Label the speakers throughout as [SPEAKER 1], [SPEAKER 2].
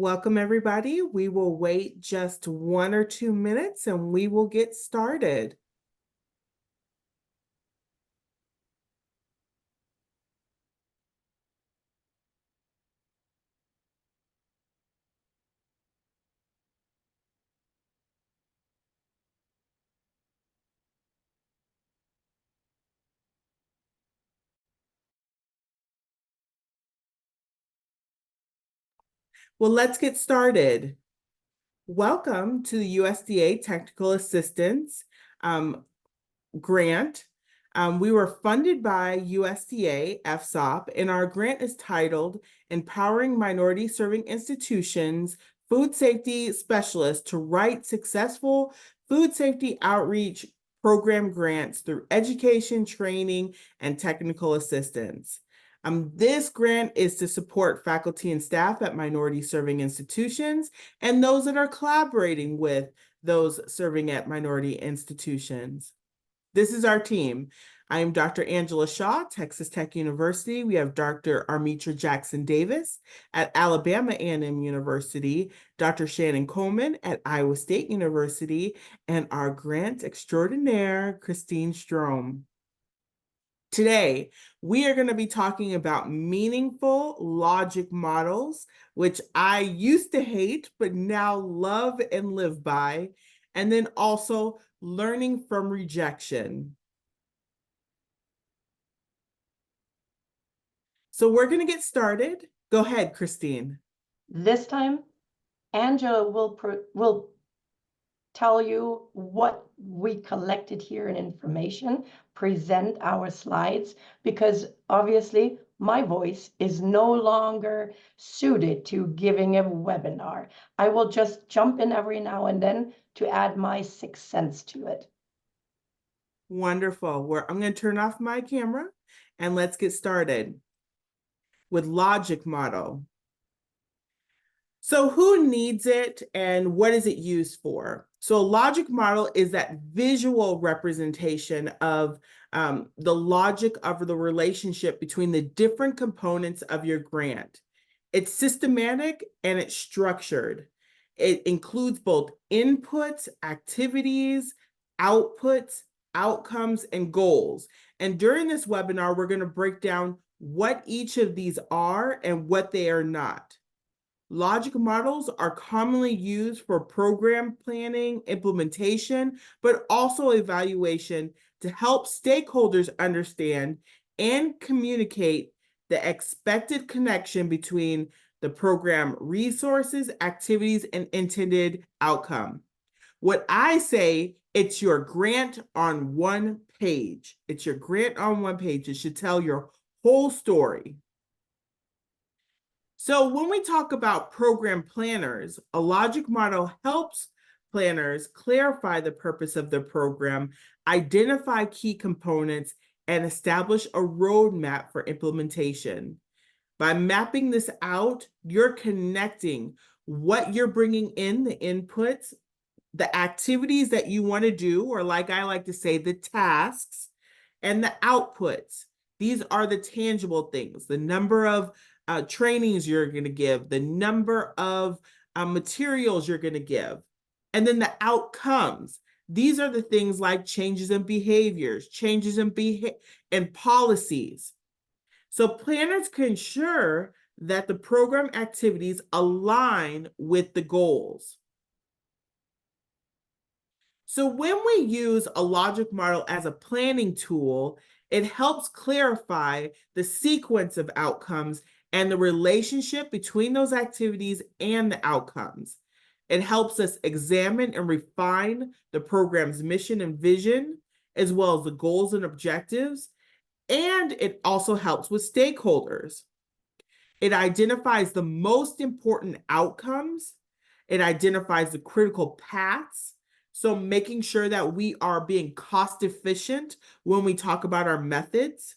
[SPEAKER 1] Welcome, everybody. We will wait just 1 or 2 minutes and we will get started. Well, let's get started. Welcome to the USDA Technical Assistance Grant. We were funded by USDA FSOP, and our grant is titled Empowering Minority Serving Institutions Food Safety Specialists to Write Successful Food Safety Outreach Program Grants through Education, Training, and Technical Assistance. This grant is to support faculty and staff at minority serving institutions and those that are collaborating with those serving at minority institutions. This is our team. I am Dr. Angela Shaw, Texas Tech University. We have Dr. Armitra Jackson-Davis at Alabama A&M University, Dr. Shannon Coleman at Iowa State University, and our grant extraordinaire, Christine Strom. Today, we are going to be talking about meaningful logic models, which I used to hate, but now love and live by, and then also learning from rejection. So we're going to get started. Go ahead, Christine.
[SPEAKER 2] This time, Angela will tell you what we collected here in information, present our slides, because obviously my voice is no longer suited to giving a webinar. I will just jump in every now and then to add my 6 cents to it.
[SPEAKER 1] Wonderful. I'm going to turn off my camera and let's get started with logic model. So who needs it and what is it used for? So a logic model is that visual representation of the logic of the relationship between the different components of your grant. It's systematic and it's structured. It includes both inputs, activities, outputs, outcomes, and goals. And during this webinar, we're going to break down what each of these are and what they are not. Logic models are commonly used for program planning, implementation, but also evaluation to help stakeholders understand and communicate the expected connection between the program resources, activities, and intended outcome. What I say, it's your grant on one page. It's your grant on one page. It should tell your whole story. So when we talk about program planners, a logic model helps planners clarify the purpose of their program, identify key components, and establish a roadmap for implementation. By mapping this out, you're connecting what you're bringing in, the inputs, the activities that you want to do, or like I like to say, the tasks, and the outputs. These are the tangible things, the number of trainings you're going to give, the number of materials you're going to give, and then the outcomes. These are the things like changes in behaviors, changes in policies. So planners can ensure that the program activities align with the goals. So when we use a logic model as a planning tool, it helps clarify the sequence of outcomes and the relationship between those activities and the outcomes. It helps us examine and refine the program's mission and vision, as well as the goals and objectives, and it also helps with stakeholders. It identifies the most important outcomes. It identifies the critical paths. So making sure that we are being cost efficient when we talk about our methods,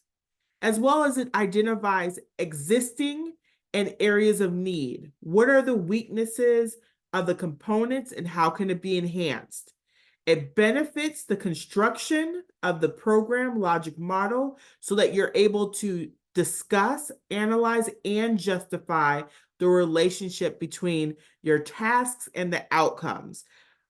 [SPEAKER 1] as well as it identifies existing and areas of need. What are the weaknesses of the components and how can it be enhanced? It benefits the construction of the program logic model so that you're able to discuss, analyze, and justify the relationship between your tasks and the outcomes.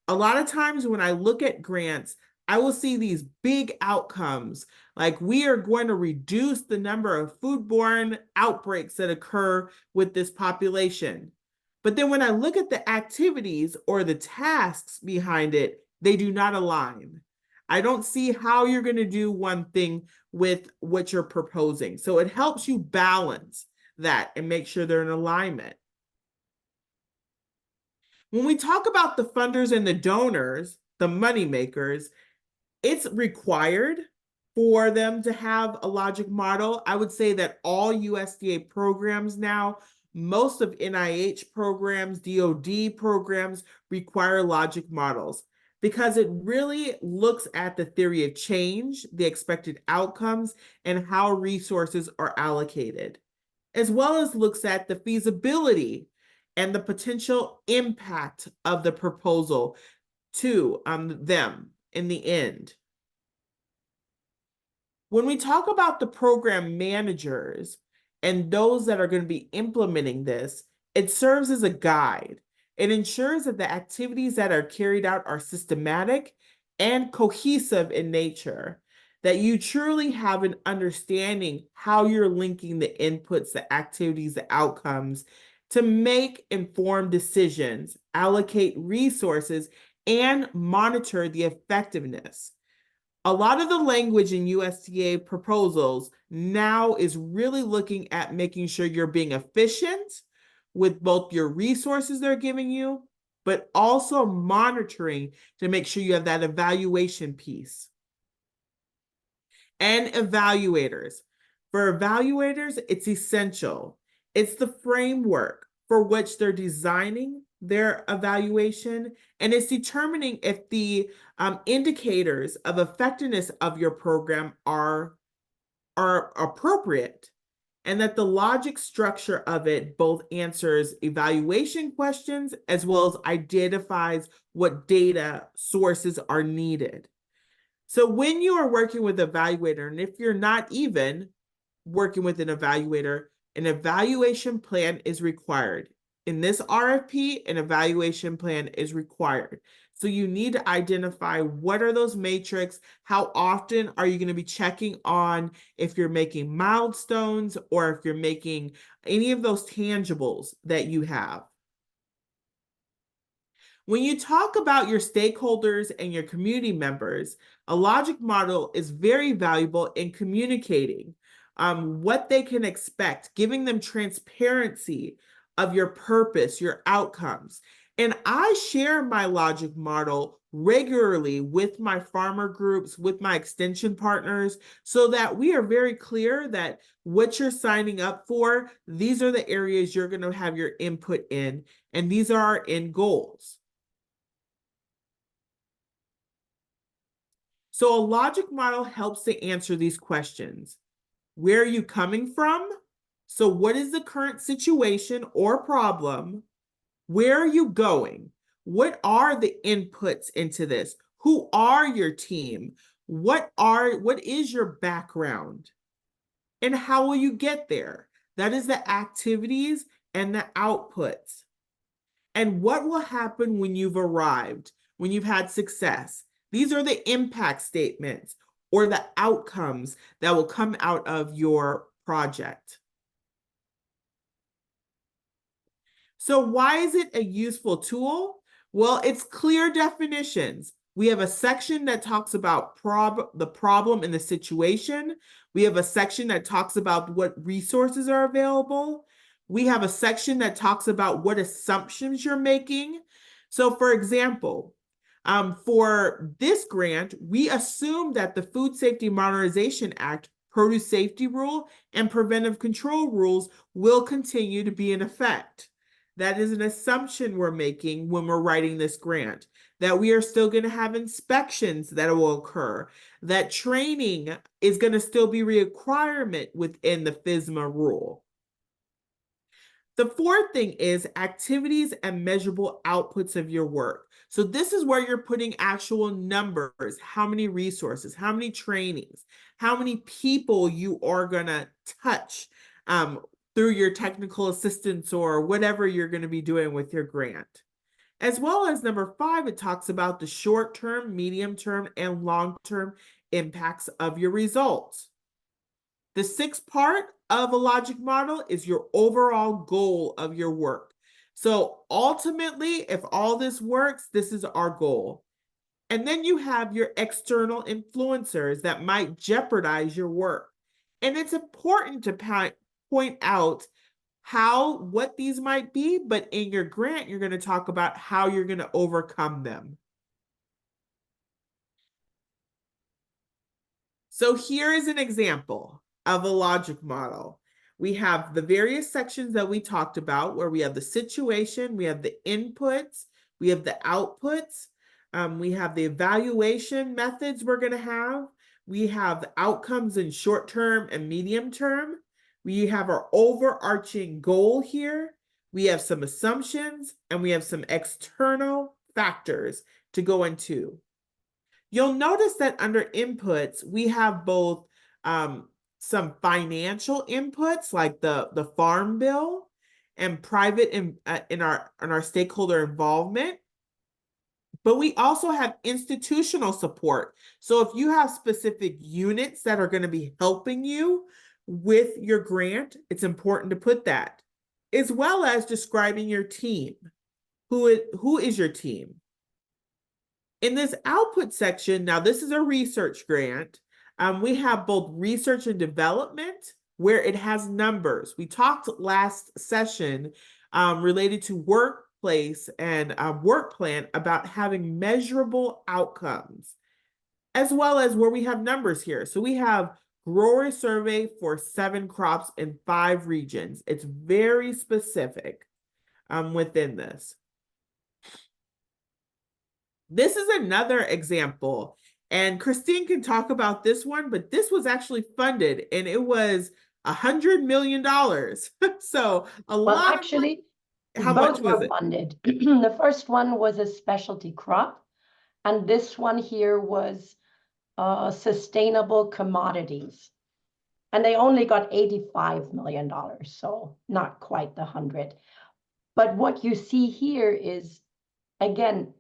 [SPEAKER 1] A lot of times when I look at grants, I will see these big outcomes, like we are going to reduce the number of foodborne outbreaks that occur with this population. But then when I look at the activities or the tasks behind it, they do not align. I don't see how you're going to do one thing with what you're proposing. So it helps you balance that and make sure they're in alignment. When we talk about the funders and the donors, the money makers, it's required for them to have a logic model. I would say that all USDA programs now, most of NIH programs, DoD programs require logic models because it really looks at the theory of change, the expected outcomes, and how resources are allocated, as well as looks at the feasibility and the potential impact of the proposal to them in the end. When we talk about the program managers and those that are going to be implementing this, it serves as a guide. It ensures that the activities that are carried out are systematic and cohesive in nature, that you truly have an understanding how you're linking the inputs, the activities, the outcomes to make informed decisions, allocate resources, and monitor the effectiveness. A lot of the language in USDA proposals now is really looking at making sure you're being efficient with both your resources they're giving you, but also monitoring to make sure you have that evaluation piece. And evaluators. For evaluators, it's essential. It's the framework for which they're designing their evaluation, and it's determining if the indicators of effectiveness of your program are appropriate, and that the logic structure of it both answers evaluation questions as well as identifies what data sources are needed. So when you are working with an evaluator, and if you're not even working with an evaluator, an evaluation plan is required. In this RFP, an evaluation plan is required. So you need to identify what are those metrics, how often are you going to be checking on if you're making milestones or if you're making any of those tangibles that you have. When you talk about your stakeholders and your community members, a logic model is very valuable in communicating what they can expect, giving them transparency of your purpose, your outcomes. And I share my logic model regularly with my farmer groups, with my extension partners, so that we are very clear that what you're signing up for, these are the areas you're going to have your input in, and these are our end goals. So a logic model helps to answer these questions. Where are you coming from? So what is the current situation or problem? Where are you going? What are the inputs into this? Who are your team? What is your background? And how will you get there? That is the activities and the outputs. And what will happen when you've arrived, when you've had success? These are the impact statements or the outcomes that will come out of your project. So why is it a useful tool? Well, it's clear definitions. We have a section that talks about the problem and the situation. We have a section that talks about what resources are available. We have a section that talks about what assumptions you're making. So for example, for this grant, we assume that the Food Safety Modernization Act, Produce Safety Rule, and Preventive Control Rules will continue to be in effect. That is an assumption we're making when we're writing this grant, that we are still going to have inspections that will occur, that training is going to still be a requirement within the FSMA rule. The fourth thing is activities and measurable outputs of your work. So this is where you're putting actual numbers, how many resources, how many trainings, how many people you are going to touch through your technical assistance or whatever you're going to be doing with your grant. As well as number 5, it talks about the short-term, medium-term, and long-term impacts of your results. The 6th part of a logic model is your overall goal of your work. So ultimately, if all this works, this is our goal. And then you have your external influencers that might jeopardize your work. And it's important to point out what these might be, but in your grant, you're going to talk about how you're going to overcome them. So here is an example of a logic model. We have the various sections that we talked about where we have the situation, we have the inputs, we have the outputs, we have the evaluation methods we're going to have, we have the outcomes in short term and medium term, we have our overarching goal here, we have some assumptions, and we have some external factors to go into. You'll notice that under inputs, we have both some financial inputs like the farm bill and private in our stakeholder involvement. But we also have institutional support. So if you have specific units that are going to be helping you with your grant, it's important to put that, as well as describing your team. Who is your team? In this output section, now this is a research grant. We have both research and development where it has numbers. We talked last session related to workplace and work plan about having measurable outcomes, as well as where we have numbers here. So we have grower survey for 7 crops in 5 regions. It's very specific within this. This is another example, and Christine can talk about this one, but this was actually funded, and it was $100 million. So lot
[SPEAKER 2] actually,
[SPEAKER 1] of money. How much was it?
[SPEAKER 2] Funded. The first one was a specialty crop, and this one here was sustainable commodities. And they only got $85 million, so not quite the 100. But what you see here is, again,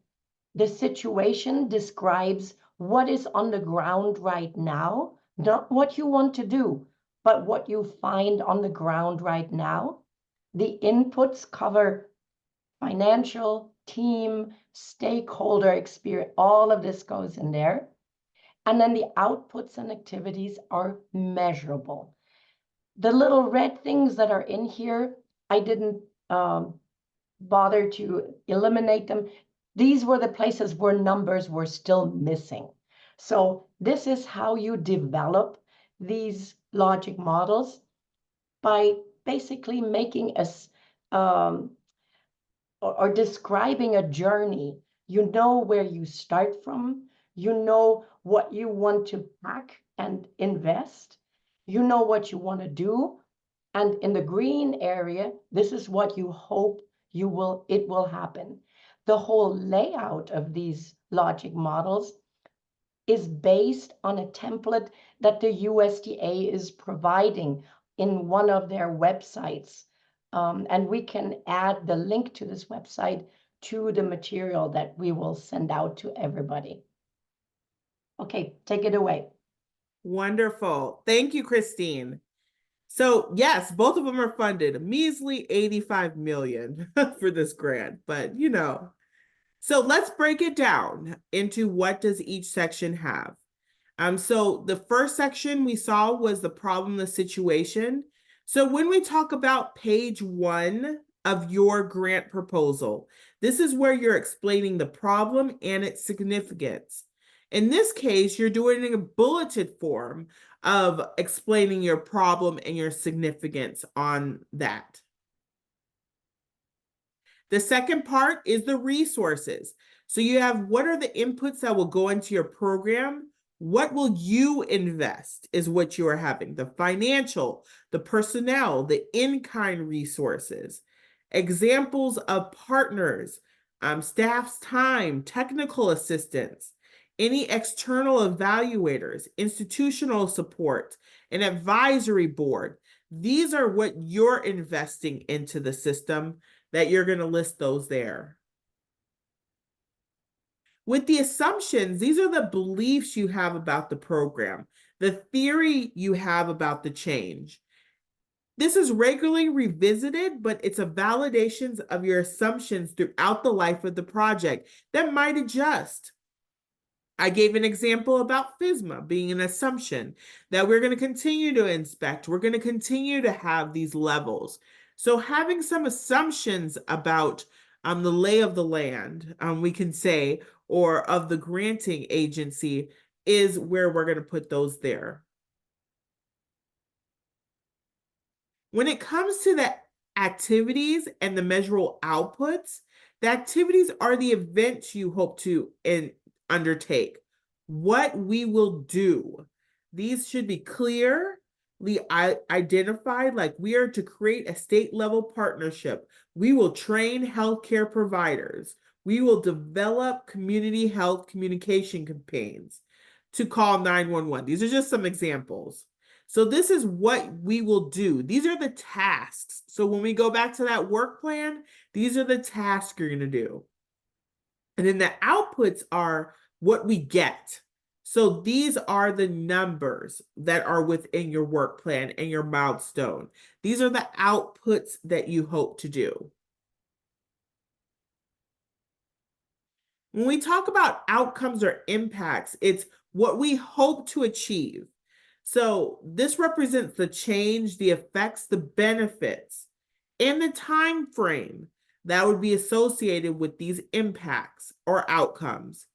[SPEAKER 2] the situation describes what is on the ground right now, not what you want to do, but what you find on the ground right now. The inputs cover financial, team, stakeholder experience, all of this goes in there. And then the outputs and activities are measurable. The little red things that are in here, I didn't bother to eliminate them. These were the places where numbers were still missing. So this is how you develop these logic models, by basically making us or describing a journey. You know where you start from, you know what you want to pack and invest, you know what you want to do, and in the green area, this is what you hope it will happen. The whole layout of these logic models is based on a template that the USDA is providing in one of their websites. And we can add the link to this website to the material that we will send out to everybody. Okay, take it away.
[SPEAKER 1] Wonderful. Thank you, Christine. So yes, both of them are funded, a measly $85 million for this grant, but you know. So let's break it down into what does each section have. So the first section we saw was the problem, the situation. So when we talk about page 1 of your grant proposal, this is where you're explaining the problem and its significance. In this case, you're doing it in a bulleted form of explaining your problem and your significance on that. The second part is the resources. So you have what are the inputs that will go into your program? What will you invest is what you are having. The financial, the personnel, the in-kind resources, examples of partners, staff's time, technical assistance, any external evaluators, institutional support, an advisory board. These are what you're investing into the system that you're going to list those there. With the assumptions, these are the beliefs you have about the program, the theory you have about the change. This is regularly revisited, but it's a validation of your assumptions throughout the life of the project that might adjust. I gave an example about FSMA being an assumption that we're going to continue to inspect. We're going to continue to have these levels. So having some assumptions about the lay of the land, we can say, or of the granting agency is where we're going to put those there. When it comes to the activities and the measurable outputs, the activities are the events you hope to undertake. What we will do. These should be clearly identified, like we are to create a state-level partnership. We will train healthcare providers. We will develop community health communication campaigns to call 911. These are just some examples. So this is what we will do. These are the tasks. So when we go back to that work plan, these are the tasks you're going to do. And then the outputs are what we get. So these are the numbers that are within your work plan and your milestone. These are the outputs that you hope to do. When we talk about outcomes or impacts, it's what we hope to achieve. So this represents the change, the effects, the benefits, and the time frame that would be associated with these impacts or outcomes.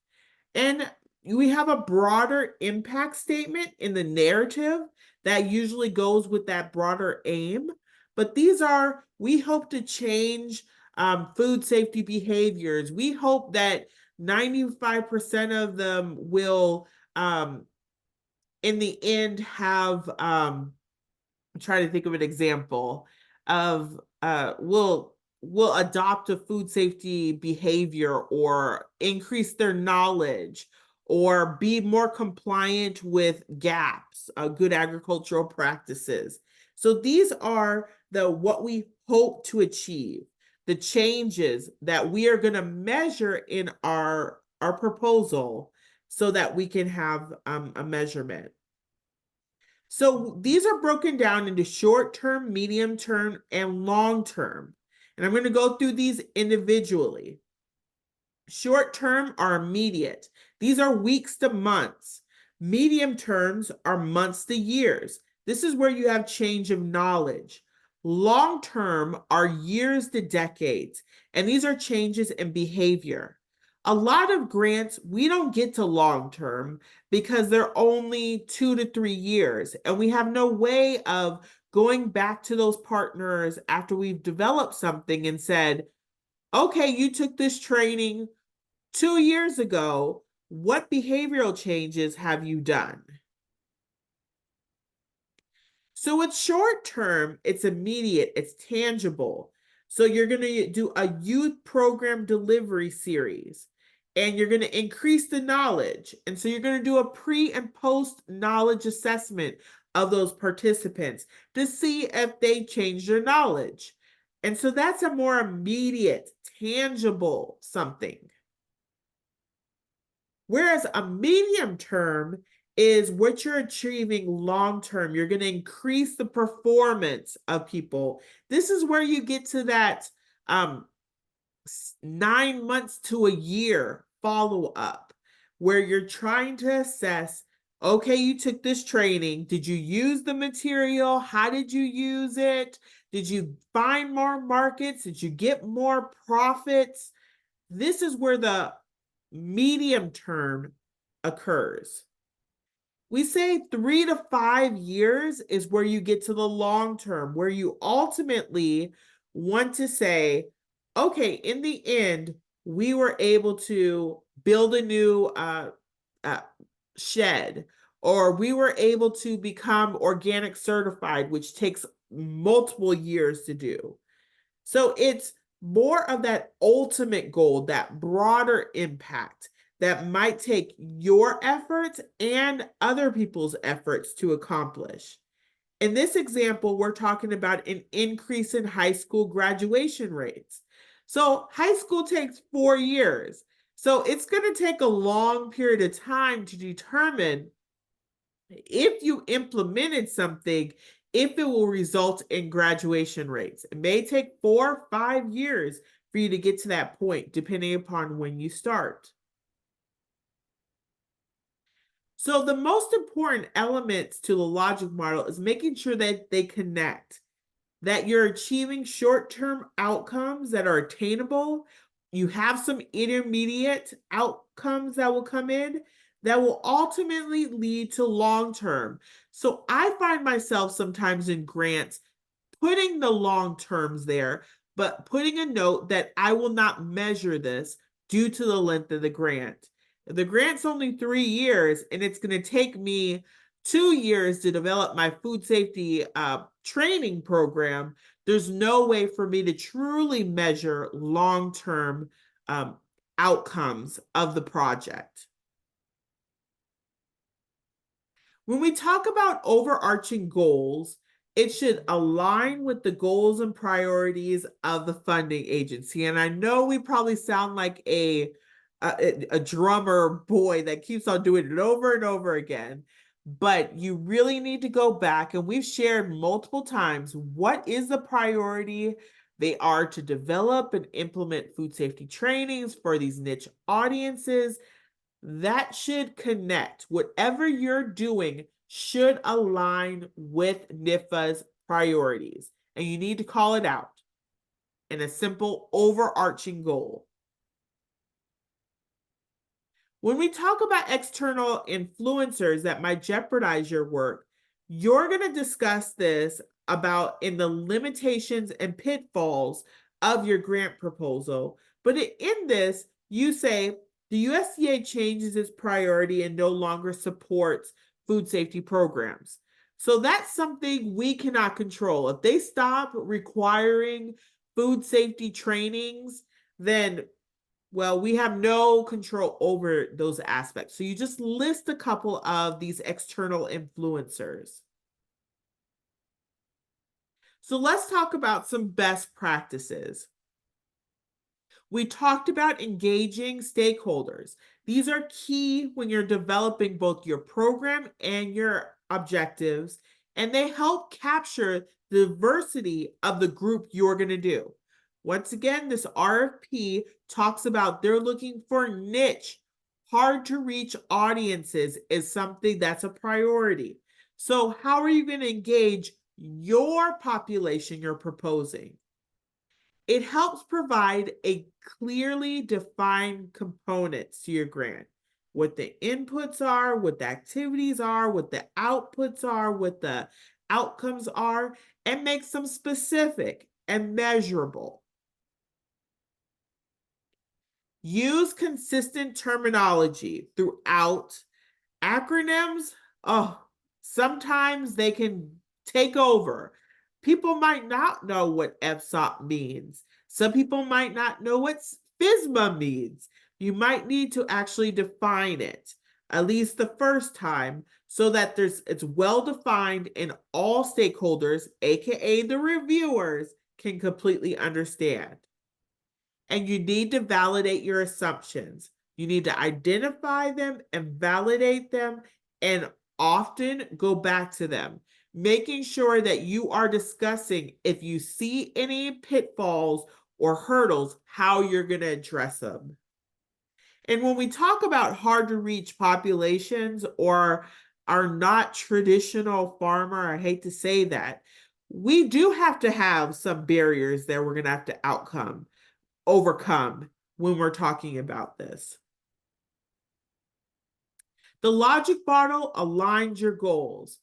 [SPEAKER 1] And we have a broader impact statement in the narrative that usually goes with that broader aim. But these are, we hope to change food safety behaviors. We hope that 95% of them will, in the end, have, I'm trying to think of an example of, will adopt a food safety behavior or increase their knowledge or be more compliant with GAPs, good agricultural practices. So these are what we hope to achieve, the changes that we are going to measure in our proposal so that we can have a measurement. So these are broken down into short-term, medium-term, and long-term. And I'm going to go through these individually. Short-term are immediate. These are weeks to months. Medium terms are months to years. This is where you have change of knowledge. Long-term are years to decades, and these are changes in behavior. A lot of grants, we don't get to long-term because they're only 2 to 3 years, and we have no way of going back to those partners after we've developed something and said, okay, you took this training 2 years ago. What behavioral changes have you done? So it's short term, it's immediate, it's tangible. So you're going to do a youth program delivery series and you're going to increase the knowledge. And so you're going to do a pre and post knowledge assessment of those participants to see if they changed their knowledge. And so that's a more immediate, tangible something. Whereas a medium term is what you're achieving long term. You're going to increase the performance of people. This is where you get to that 9 months to a year follow up, where you're trying to assess, okay, you took this training. Did you use the material? How did you use it? Did you find more markets? Did you get more profits? This is where the medium term occurs. We say 3 to 5 years is where you get to the long term, where you ultimately want to say, okay, in the end, we were able to build a new shed, or we were able to become organic certified, which takes multiple years to do. So it's more of that ultimate goal, that broader impact that might take your efforts and other people's efforts to accomplish. In this example, we're talking about an increase in high school graduation rates. So high school takes 4 years. So it's going to take a long period of time to determine if you implemented something, if it will result in graduation rates. It may take 4 or 5 years for you to get to that point, depending upon when you start. So the most important elements to the logic model is making sure that they connect, that you're achieving short-term outcomes that are attainable. You have some intermediate outcomes that will come in that will ultimately lead to long-term. So I find myself sometimes in grants putting the long terms there, but putting a note that I will not measure this due to the length of the grant. The grant's only 3 years, and it's going to take me 2 years to develop my food safety training program. There's no way for me to truly measure long-term outcomes of the project. When we talk about overarching goals, it should align with the goals and priorities of the funding agency. And I know we probably sound like a drummer boy that keeps on doing it over and over again, but you really need to go back, and we've shared multiple times what is the priority. They are to develop and implement food safety trainings for these niche audiences. That should connect. Whatever you're doing should align with NIFA's priorities, and you need to call it out in a simple overarching goal. When we talk about external influencers that might jeopardize your work, you're going to discuss this about in the limitations and pitfalls of your grant proposal. But in this, you say the USDA changes its priority and no longer supports food safety programs. So that's something we cannot control. If they stop requiring food safety trainings, then well, we have no control over those aspects. So you just list a couple of these external influencers. So let's talk about some best practices. We talked about engaging stakeholders. These are key when you're developing both your program and your objectives, and they help capture the diversity of the group you're going to do. Once again, this RFP talks about they're looking for niche, hard to reach audiences is something that's a priority. So how are you going to engage your population you're proposing? It helps provide a clearly defined components to your grant. What the inputs are, what the activities are, what the outputs are, what the outcomes are, and makes them specific and measurable. Use consistent terminology throughout. Acronyms, oh, sometimes they can take over. People might not know what FSOP means. Some people might not know what FSMA means. You might need to actually define it, at least the first time, so that it's well defined and all stakeholders, aka the reviewers, can completely understand. And you need to validate your assumptions. You need to identify them and validate them and often go back to them, making sure that you are discussing if you see any pitfalls or hurdles, how you're going to address them. And when we talk about hard to reach populations or are not traditional farmer, I hate to say that, we do have to have some barriers that we're going to have to overcome when we're talking about this. The logic model aligns your goals.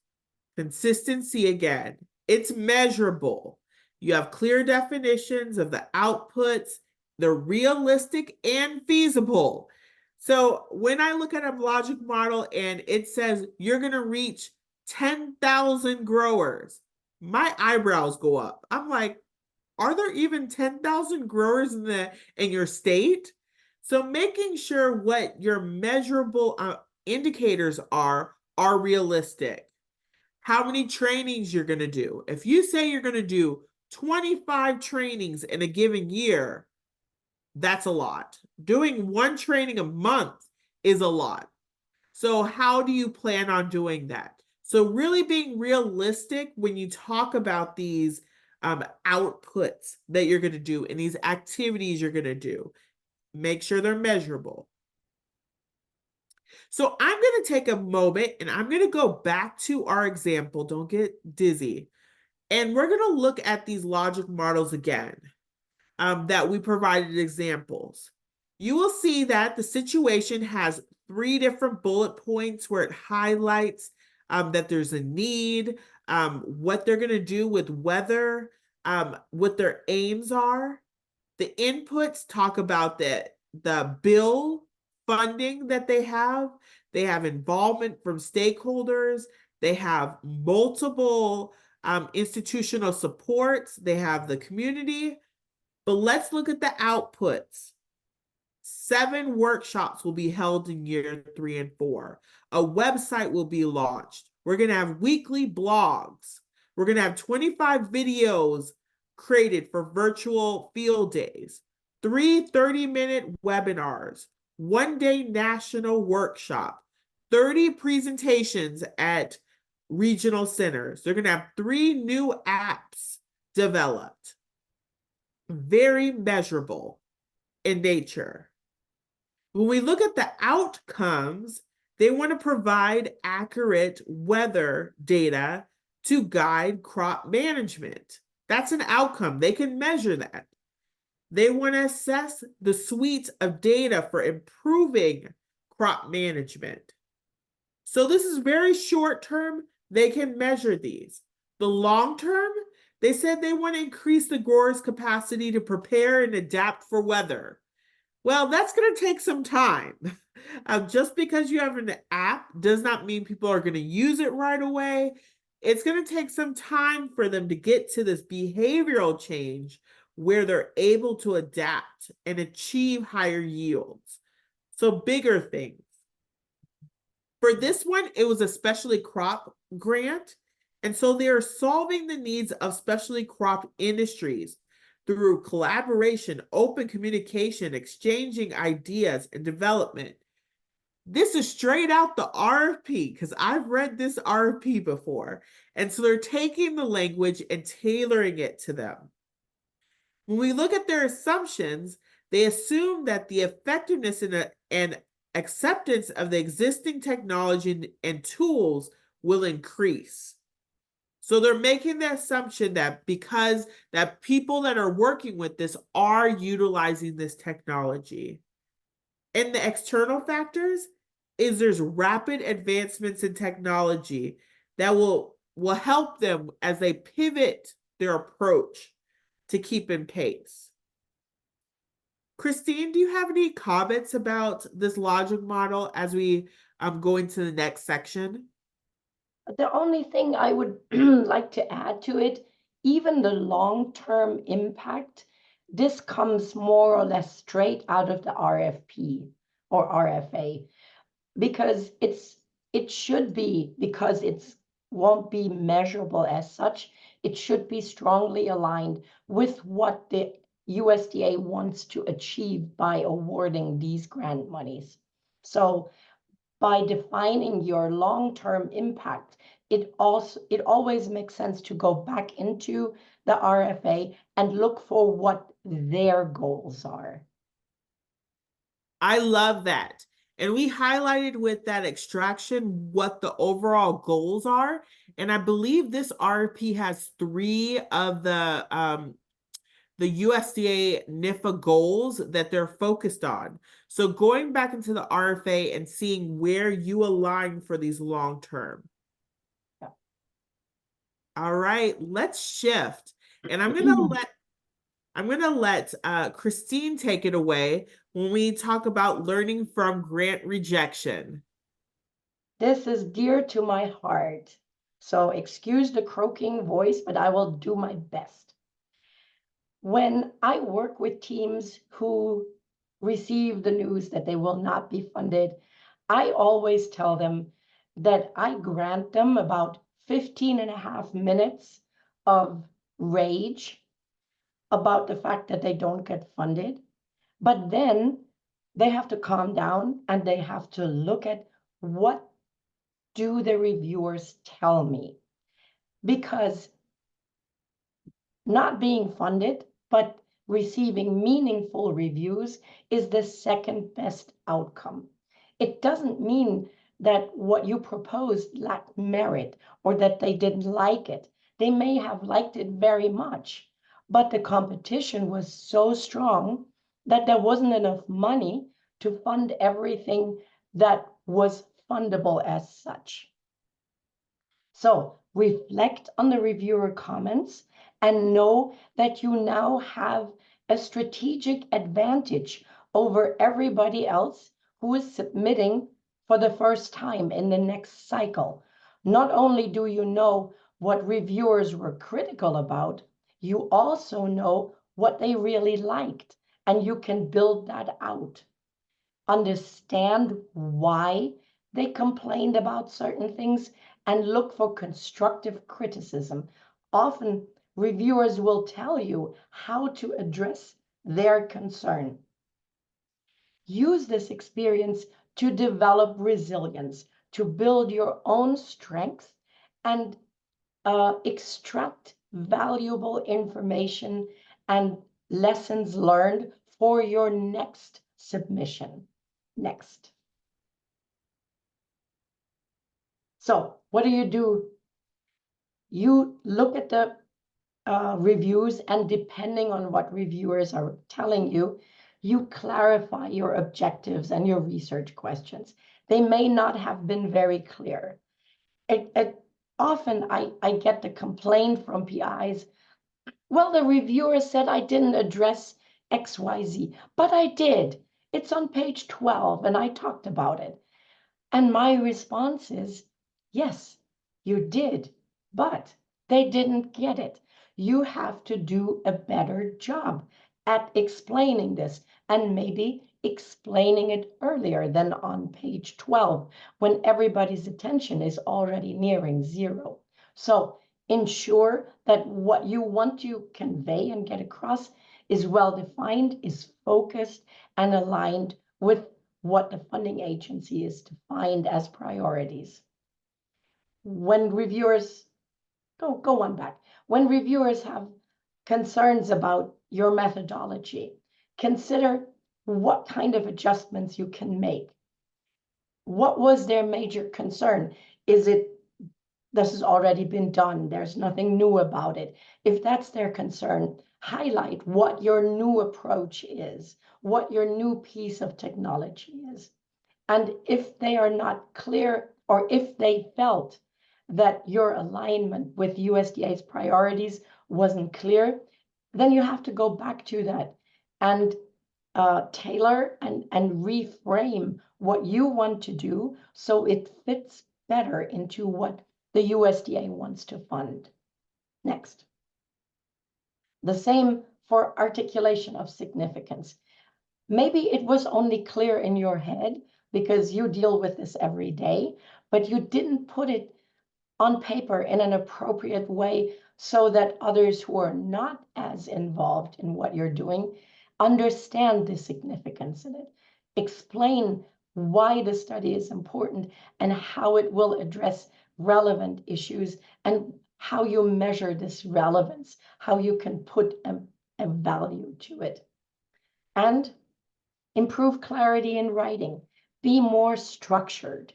[SPEAKER 1] Consistency again, it's measurable. You have clear definitions of the outputs, they're realistic and feasible. So when I look at a logic model and it says you're going to reach 10,000 growers, my eyebrows go up. I'm like, are there even 10,000 growers in your state? So making sure what your measurable indicators are realistic. how many trainings you're going to do. If you say you're going to do 25 trainings in a given year, that's a lot. Doing one training a month is a lot. So how do you plan on doing that? So really being realistic when you talk about these outputs that you're going to do and these activities you're going to do. Make sure they're measurable. So I'm going to take a moment and I'm going to go back to our example. Don't get dizzy. And we're going to look at these logic models again that we provided examples. You will see that the situation has 3 different bullet points where it highlights that there's a need, what they're going to do with weather, what their aims are. The inputs talk about the bill funding that they have. They have involvement from stakeholders. They have multiple institutional supports. They have the community. But let's look at the outputs. 7 workshops will be held in year 3 and 4. A website will be launched. We're going to have weekly blogs. We're going to have 25 videos created for virtual field days, 3 30-minute webinars, 1-day national workshop, 30 presentations at regional centers. They're going to have 3 new apps developed. Very measurable in nature. When we look at the outcomes, they want to provide accurate weather data to guide crop management. That's an outcome. They can measure that. They want to assess the suite of data for improving crop management. So this is very short term. They can measure these. The long term, they said they want to increase the growers' capacity to prepare and adapt for weather. Well, that's going to take some time. Just because you have an app does not mean people are going to use it right away. It's going to take some time for them to get to this behavioral change where they're able to adapt and achieve higher yields. So bigger things. For this one, it was a specialty crop grant. And so they are solving the needs of specialty crop industries through collaboration, open communication, exchanging ideas, and development. This is straight out the RFP because I've read this RFP before. And so they're taking the language and tailoring it to them. When we look at their assumptions, they assume that the effectiveness and acceptance of the existing technology and tools will increase. So they're making the assumption that because that people that are working with this are utilizing this technology. And the external factors is there's rapid advancements in technology that will help them as they pivot their approach to keep in pace. Christine, do you have any comments about this logic model as we go into the next section?
[SPEAKER 2] The only thing I would like to add to it, even the long-term impact, this comes more or less straight out of the RFP or RFA, because it should be, because it won't be measurable as such, it should be strongly aligned with what the USDA wants to achieve by awarding these grant monies. So by defining your long-term impact, it always makes sense to go back into the RFA and look for what their goals are.
[SPEAKER 1] I love that. And we highlighted with that extraction what the overall goals are. And I believe this RFP has 3 of the USDA NIFA goals that they're focused on. So going back into the RFA and seeing where you align for these long term.
[SPEAKER 2] Yeah.
[SPEAKER 1] All right, let's shift. And I'm gonna let Christine take it away when we talk about learning from grant rejection.
[SPEAKER 2] This is dear to my heart. So excuse the croaking voice, but I will do my best. When I work with teams who receive the news that they will not be funded, I always tell them that I grant them about 15.5 minutes of rage about the fact that they don't get funded, but then they have to calm down and they have to look at what do the reviewers tell me? Because not being funded, but receiving meaningful reviews is the second best outcome. It doesn't mean that what you proposed lacked merit or that they didn't like it. They may have liked it very much, but the competition was so strong that there wasn't enough money to fund everything that was fundable as such. So reflect on the reviewer comments and know that you now have a strategic advantage over everybody else who is submitting for the first time in the next cycle. Not only do you know what reviewers were critical about, you also know what they really liked, and you can build that out. Understand why they complained about certain things and look for constructive criticism. Often reviewers will tell you how to address their concern. Use this experience to develop resilience, to build your own strength and extract valuable information and lessons learned for your next submission. Next. So what do? You look at the reviews, and depending on what reviewers are telling you, you clarify your objectives and your research questions. They may not have been very clear. Often I get the complaint from PIs, well, the reviewer said I didn't address XYZ, but I did. It's on page 12 and I talked about it. And my response is, yes, you did, but they didn't get it. You have to do a better job at explaining this, and maybe explaining it earlier than on page 12 when everybody's attention is already nearing zero. So ensure that what you want to convey and get across is well defined, is focused, and aligned with what the funding agency is defined as priorities. When reviewers, go one back. When reviewers have concerns about your methodology, consider what kind of adjustments you can make. What was their major concern? Is it, this has already been done, there's nothing new about it? If that's their concern, highlight what your new approach is, what your new piece of technology is. And if they are not clear, or if they felt that your alignment with USDA's priorities wasn't clear, then you have to go back to that and tailor and reframe what you want to do so it fits better into what the USDA wants to fund. Next. The same for articulation of significance. Maybe it was only clear in your head because you deal with this every day, but you didn't put it on paper in an appropriate way so that others who are not as involved in what you're doing understand the significance in it. Explain why the study is important and how it will address relevant issues and how you measure this relevance, how you can put a value to it. And improve clarity in writing. Be more structured.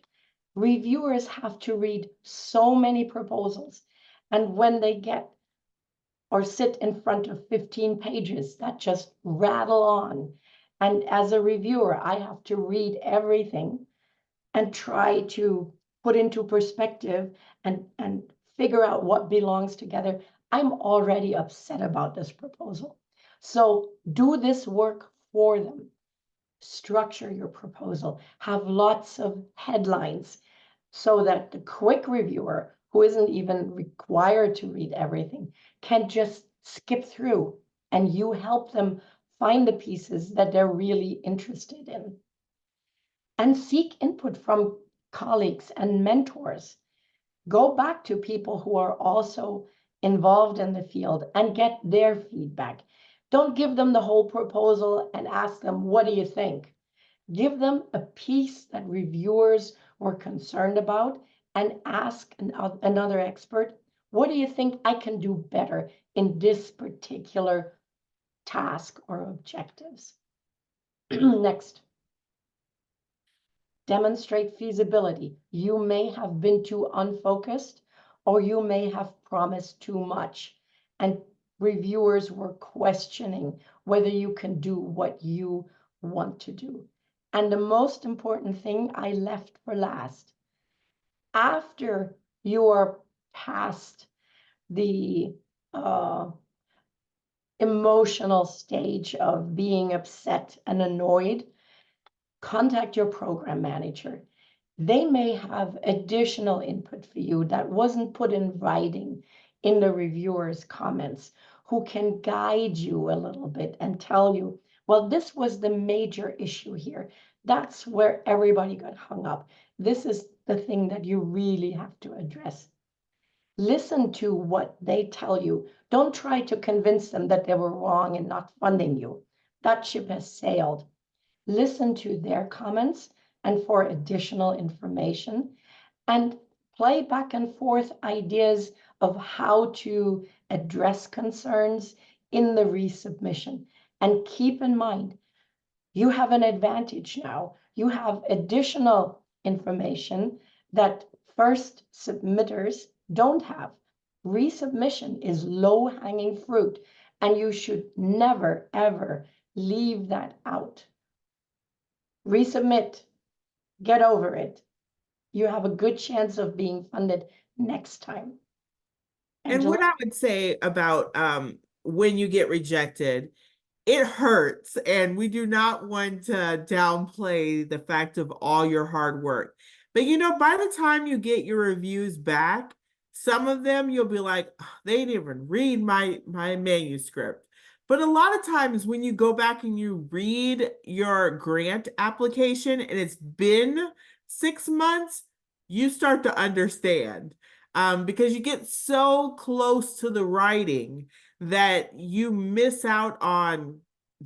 [SPEAKER 2] Reviewers have to read so many proposals, and when they get or sit in front of 15 pages that just rattle on, and as a reviewer, I have to read everything and try to put into perspective and figure out what belongs together, I'm already upset about this proposal. So do this work for them. Structure your proposal, have lots of headlines so that the quick reviewer, who isn't even required to read everything, can just skip through and you help them find the pieces that they're really interested in. And seek input from colleagues and mentors. Go back to people who are also involved in the field and get their feedback. Don't give them the whole proposal and ask them, what do you think? Give them a piece that reviewers were concerned about and ask another expert, what do you think I can do better in this particular task or objectives? Next. Demonstrate feasibility. You may have been too unfocused, or you may have promised too much, and reviewers were questioning whether you can do what you want to do. And the most important thing I left for last, after you are past the emotional stage of being upset and annoyed, contact your program manager. They may have additional input for you that wasn't put in writing in the reviewer's comments, who can guide you a little bit and tell you, well, this was the major issue here. That's where everybody got hung up. This is the thing that you really have to address. Listen to what they tell you. Don't try to convince them that they were wrong in not funding you. That ship has sailed. Listen to their comments and for additional information, and play back and forth ideas of how to address concerns in the resubmission. And keep in mind, you have an advantage now. You have additional information that first submitters don't have. Resubmission is low-hanging fruit, and you should never, ever leave that out. Resubmit, get over it. You have a good chance of being funded next time.
[SPEAKER 1] And what I would say about when you get rejected, it hurts, and we do not want to downplay the fact of all your hard work. But by the time you get your reviews back, some of them you'll be like, "Oh, they didn't even read my manuscript." But a lot of times when you go back and you read your grant application and it's been 6 months, you start to understand, because you get so close to the writing that you miss out on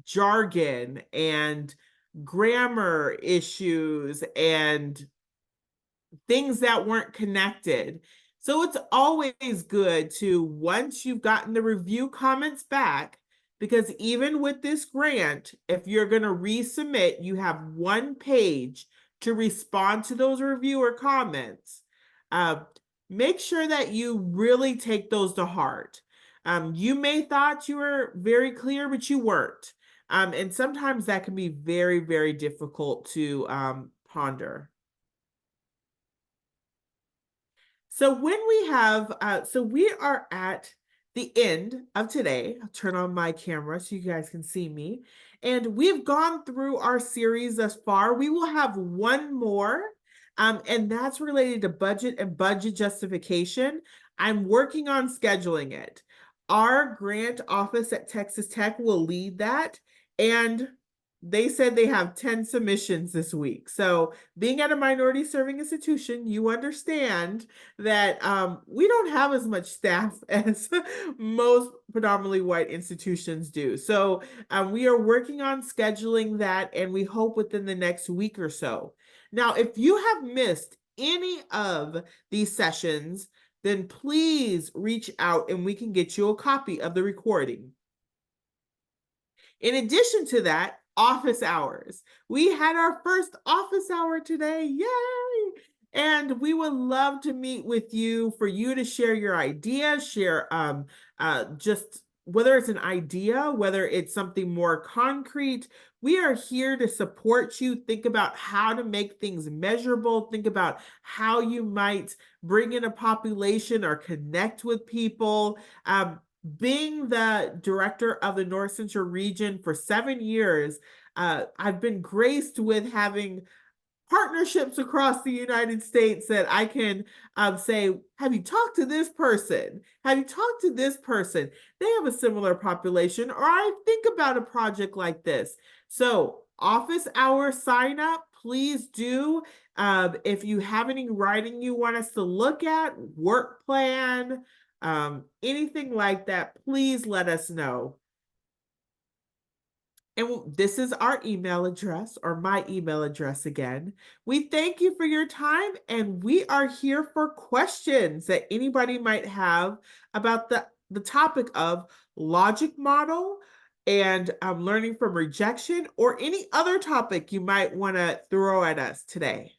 [SPEAKER 1] jargon and grammar issues and things that weren't connected. So it's always good to, once you've gotten the review comments back, because even with this grant, if you're going to resubmit, you have 1 page to respond to those reviewer comments. Make sure that you really take those to heart. You may thought you were very clear, but you weren't. And sometimes that can be very, very difficult to ponder. So when we have, so we are at the end of today. I'll turn on my camera so you guys can see me. And we've gone through our series thus far. We will have one more, and that's related to budget and budget justification. I'm working on scheduling it. Our grant office at Texas Tech will lead that, and they said they have 10 submissions this week. So being at a minority serving institution, you understand that we don't have as much staff as most predominantly white institutions do. So we are working on scheduling that, and we hope within the next week or so. Now, if you have missed any of these sessions, then please reach out and we can get you a copy of the recording. In addition to that, office hours. We had our first office hour today. Yay! And we would love to meet with you, for you to share your ideas, share just whether it's an idea, whether it's something more concrete. We are here to support you. Think about how to make things measurable. Think about how you might bring in a population or connect with people. Being the director of the North Central region for 7 years, I've been graced with having partnerships across the United States that I can say, have you talked to this person? Have you talked to this person? They have a similar population, or I think about a project like this. So office hour sign up, please do. If you have any writing you want us to look at, work plan, anything like that, please let us know. And this is our email address, or my email address again. We thank you for your time, and we are here for questions that anybody might have about the topic of logic model and learning from rejection, or any other topic you might want to throw at us today.